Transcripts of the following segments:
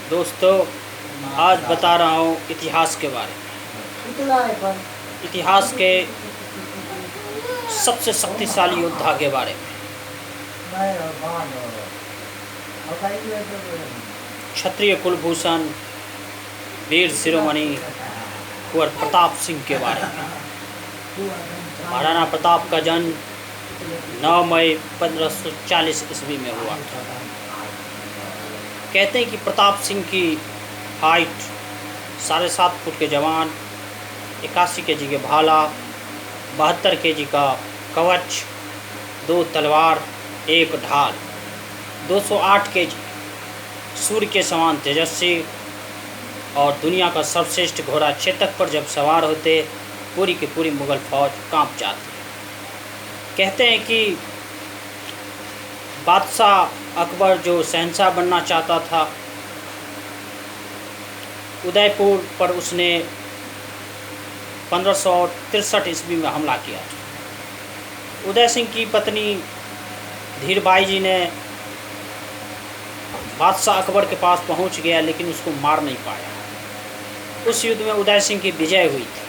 दोस्तों, आज बता रहा हूँ इतिहास के बारे में। इतिहास के सबसे शक्तिशाली योद्धा के बारे में। क्षत्रिय कुलभूषण वीर शिरोमणि कुंवर प्रताप सिंह के बारे में। महाराणा प्रताप का जन्म 9 मई 1540 ईस्वी में हुआ था। कहते हैं कि प्रताप सिंह की हाइट 7.5 फुट के जवान, 81 केजी के भाला, 72 केजी का कवच, 2 तलवार, 1 ढाल, 208 केजी, सूर्य के समान तेजस्वी और दुनिया का सर्वश्रेष्ठ घोड़ा चेतक पर जब सवार होते पूरी की पूरी मुगल फौज कांप जाती। कहते हैं कि बादशाह अकबर जो शहंशाह बनना चाहता था, उदयपुर पर उसने 1563 ईस्वी में हमला किया। उदय सिंह की पत्नी धीरबाई जी ने बादशाह अकबर के पास पहुंच गया, लेकिन उसको मार नहीं पाया। उस युद्ध में उदय सिंह की विजय हुई थी।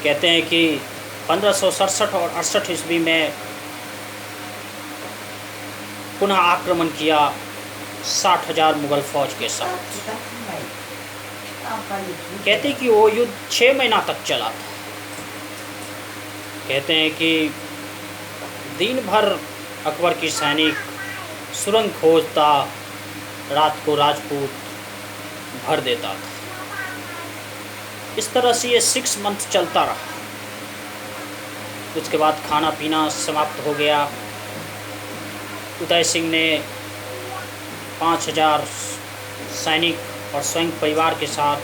कहते हैं कि 1567 और 68 ईस्वी में पुनः आक्रमण किया 60,000 मुगल फौज के साथ। कहते हैं कि वो युद्ध 6 महीना तक चला था। कहते हैं कि दिन भर अकबर की सैनिक सुरंग खोजता, रात को राजपूत भर देता था। इस तरह से ये 6 मंथ चलता रहा। उसके बाद खाना पीना समाप्त हो गया। उदय सिंह ने 5000 सैनिक और स्वयं परिवार के साथ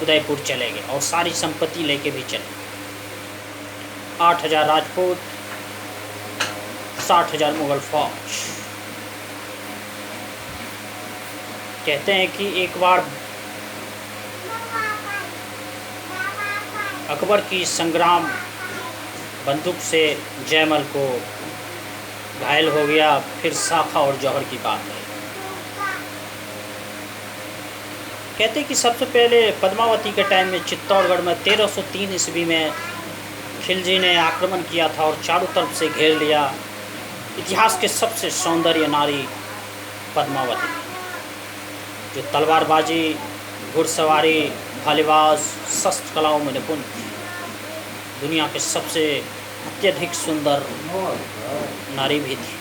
उदयपुर चले गए और सारी संपत्ति लेके भी चले। 8000 राजपूत, 60,000 मुगल फौज। कहते हैं कि एक बार अकबर की संग्राम बंदूक से जयमल को घायल हो गया। फिर शाखा और जौहर की बात है। कहते हैं कि सबसे पहले पद्मावती के टाइम में चित्तौड़गढ़ में 1303 ईस्वी में खिलजी ने आक्रमण किया था और चारों तरफ से घेर लिया। इतिहास के सबसे सौंदर्य नारी पद्मावती, जो तलवारबाजी, घुड़सवारी, भालेबाज, शस्त्र कलाओं में निपुण थी। दुनिया के सबसे अत्यधिक सुंदर नारी भी थी।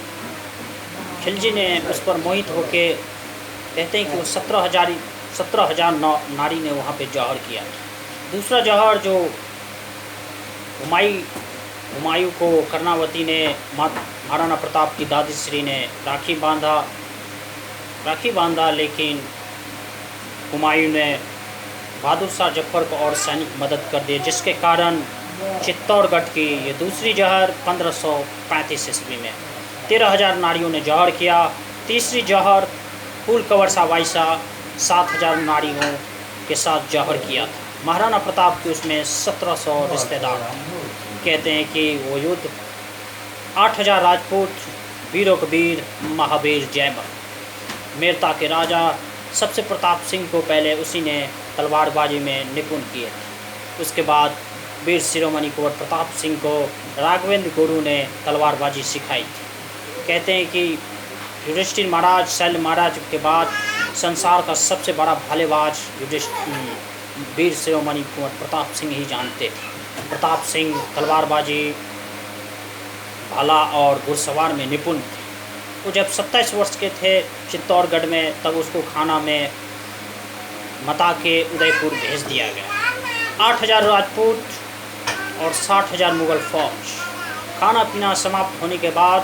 खिलजी ने उस पर मोहित होके, कहते हैं कि वो 17,000 नारी ने वहाँ पे जौहर किया। दूसरा जौहर जो हुमायूं को कर्णावती ने, महाराणा प्रताप की दादी श्री ने राखी बांधा, लेकिन हुमायूं ने बहादुर शाह जफर को और सैनिक मदद कर दिए, जिसके कारण चित्तौड़गढ़ की ये दूसरी जौहर 1535 ईस्वी में 13,000 नारियों ने जौहर किया। तीसरी जौहर फूल कंवर साबाई शाह 7,000 नारियों के साथ जौहर किया था। महाराणा प्रताप के उसमें 1700 रिश्तेदार थे। कहते हैं कि वो युद्ध 8,000 राजपूत, वीरों के वीर महावीर जयमल, मेरता के राजा सबसे प्रताप सिंह को पहले उसी ने तलवारबाजी में निपुण किए थे। उसके बाद वीर शिरोमणि कुंवर प्रताप सिंह को राघवेंद्र गुरु ने तलवारबाजी सिखाई थी। कहते हैं कि युधिष्ठिर महाराज, शैल महाराज के बाद संसार का सबसे बड़ा भालेबाज वीर शिरोमणि कुंवर प्रताप सिंह ही जानते थे। प्रताप सिंह तलवारबाजी, भाला और घुड़सवार में निपुण थे। वो जब 27 वर्ष के थे चित्तौड़गढ़ में, तब उसको खाना में मता के उदयपुर भेज दिया गया। 8,000 राजपूत और 60,000 मुगल फौज। खाना पीना समाप्त होने के बाद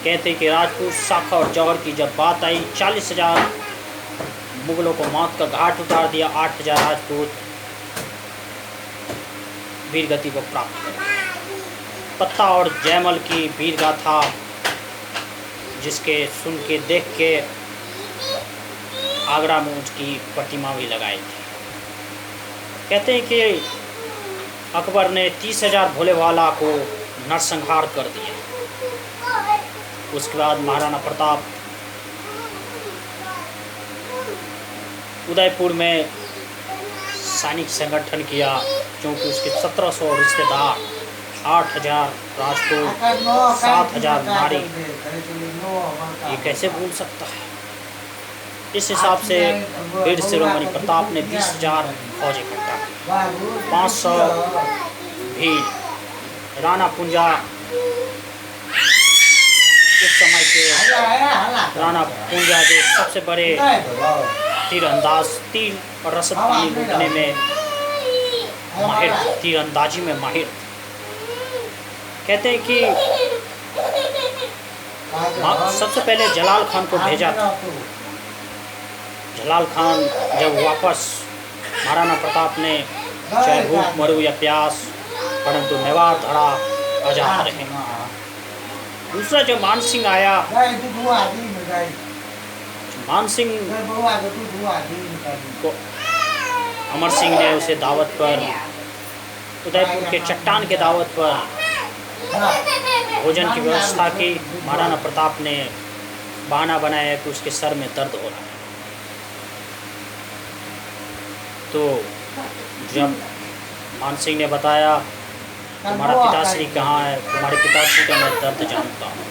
कहते कि राजपूत, शाखा और जौहर की जब बात आई, 40,000 मुगलों को मौत का घाट उतार दिया। 8,000 राजपूत वीरगति को प्राप्त कर। पत्ता और जयमल की वीर गाथा, जिसके सुन के देख के आगरा में उसकी प्रतिमा भी लगाई थी। कहते हैं कि अकबर ने 30,000 भोलेवाला को नरसंहार कर दिया। उसके बाद महाराणा प्रताप उदयपुर में सैनिक संगठन किया, क्योंकि उसके 1700 रिश्तेदार, 8000 राजपूत, 7000 नारी। ये कैसे भूल सकता है। इस हिसाब से वीर शिरोमणि प्रताप ने 20,000 फौज इकट्ठा की, 500 भीड़। राणा पुंजा उस समय के राणा पुंजा जो सबसे बड़े तीरंदाज, तीर और रसद पानी लूटने में माहिर, तीरंदाजी में माहिर। कहते हैं कि सबसे पहले जलाल खान को भेजा था। जलाल खान जब वापस, महाराणा प्रताप ने चाहे भूख मरो या प्यास, परंतु मेवाड़ धड़ा आजाद रहे। दूसरा जब मान सिंह आया, मान सिंह को अमर सिंह ने उसे दावत पर, उदयपुर के चट्टान के दावत पर भोजन की व्यवस्था की। महाराणा प्रताप ने बहाना बनाया कि उसके सर में दर्द हो रहा है। तो जब मान सिंह ने बताया तुम्हारा पिताश्री कहाँ है, तुम्हारे पिताश्री का मैं दर्द जानता हूँ,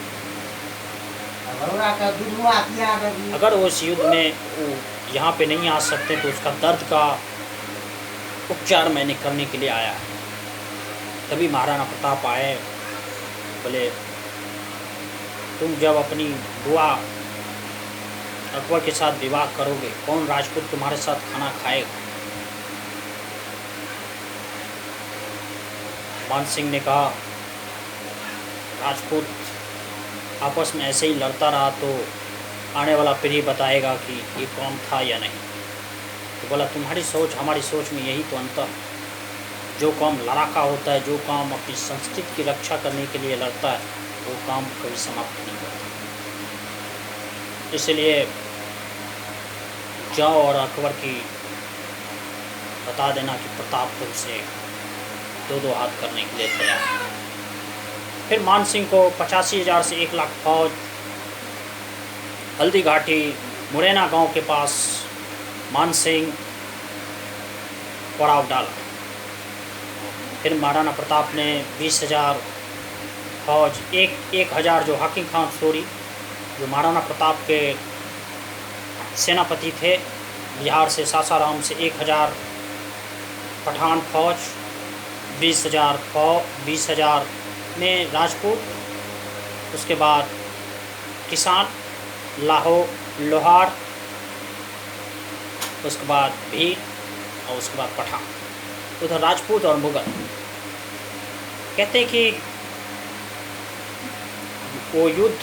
अगर वो इस युद्ध में यहाँ पे नहीं आ सकते तो उसका दर्द का उपचार मैंने करने के लिए आया। तभी महाराणा प्रताप आए, बोले तुम जब अपनी बुआ अकबर के साथ विवाह करोगे, कौन राजपूत तुम्हारे साथ खाना खाएगा। मान सिंह ने कहा राजपूत आपस में ऐसे ही लड़ता रहा तो आने वाला पीढ़ी बताएगा कि ये कौन था या नहीं। तो बोला तुम्हारी सोच हमारी सोच में यही तो अंतर है। जो काम लड़ाका होता है, जो काम अपनी संस्कृति की रक्षा करने के लिए लड़ता है, वो काम कभी समाप्त नहीं होता। इसलिए जाओ और अकबर की बता देना कि प्रताप तुमसे दो हाथ करने के लिए तैयार है। फिर मान सिंह को 85,000 से 1 लाख फौज हल्दी घाटी मुरैना गांव के पास मान सिंह पड़ाव डाला। फिर महाराणा प्रताप ने 20,000 फौज, 1,000 जो हाकिम खान सोरी जो महाराणा प्रताप के सेनापति थे, बिहार से सासाराम से 1,000 पठान फौज, 20,000 में राजपूत, उसके बाद किसान, लोहार, उसके बाद भीड़ और उसके बाद पठान। उधर राजपूत और मुगल। कहते हैं कि वो युद्ध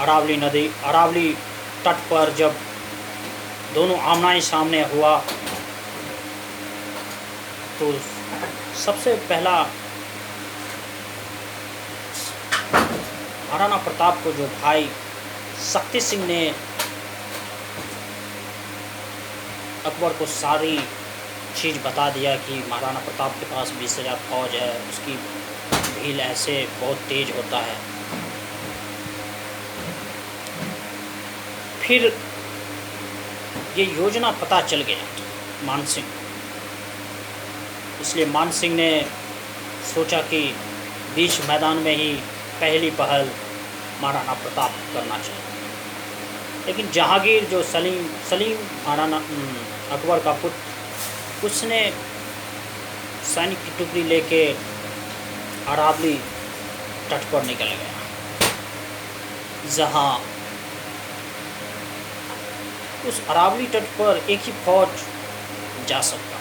अरावली तट पर जब दोनों आमने सामने हुआ तो सबसे पहला महाराणा प्रताप को जो भाई शक्ति सिंह ने अकबर को सारी चीज़ बता दिया कि महाराणा प्रताप के पास 20,000 फौज है, उसकी भील ऐसे बहुत तेज होता है। फिर ये योजना पता चल गया मान सिंह, इसलिए मान सिंह ने सोचा कि बीच मैदान में ही पहली पहल महाराणा प्रताप करना चाहिए। लेकिन जहांगीर जो सलीम महाराणा अकबर का पुत्र, उसने सैनिक की टुकड़ी लेके अरावली तट पर निकल गया, जहां उस अरावली तट पर एक ही फौज जा सकता था।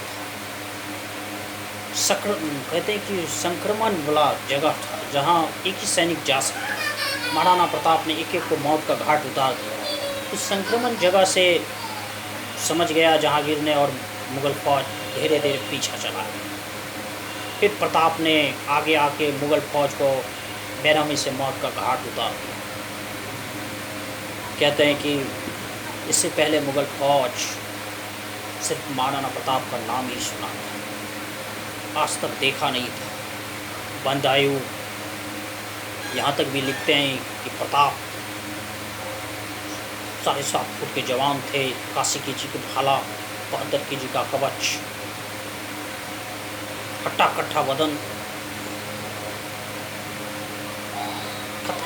कहते हैं कि संक्रमण वाला जगह था जहां एक ही सैनिक जा सकता था। महाराणा प्रताप ने एक को मौत का घाट उतार दिया। उस संक्रमण जगह से समझ गया जहांगीर ने, और मुग़ल फौज धीरे धीरे पीछा चला गया। फिर प्रताप ने आगे आके मुग़ल फौज को बेरहमी से मौत का घाट उतार दिया। कहते हैं कि इससे पहले मुग़ल फौज सिर्फ महाराणा प्रताप का नाम ही सुना था, आज तक देखा नहीं था। बंदायु यहाँ तक भी लिखते हैं कि प्रताप 7.5 फुट के जवान थे। 81 जी का भाला, 72 जी का कवच, हट्टा कट्ठा बदन, खत्म।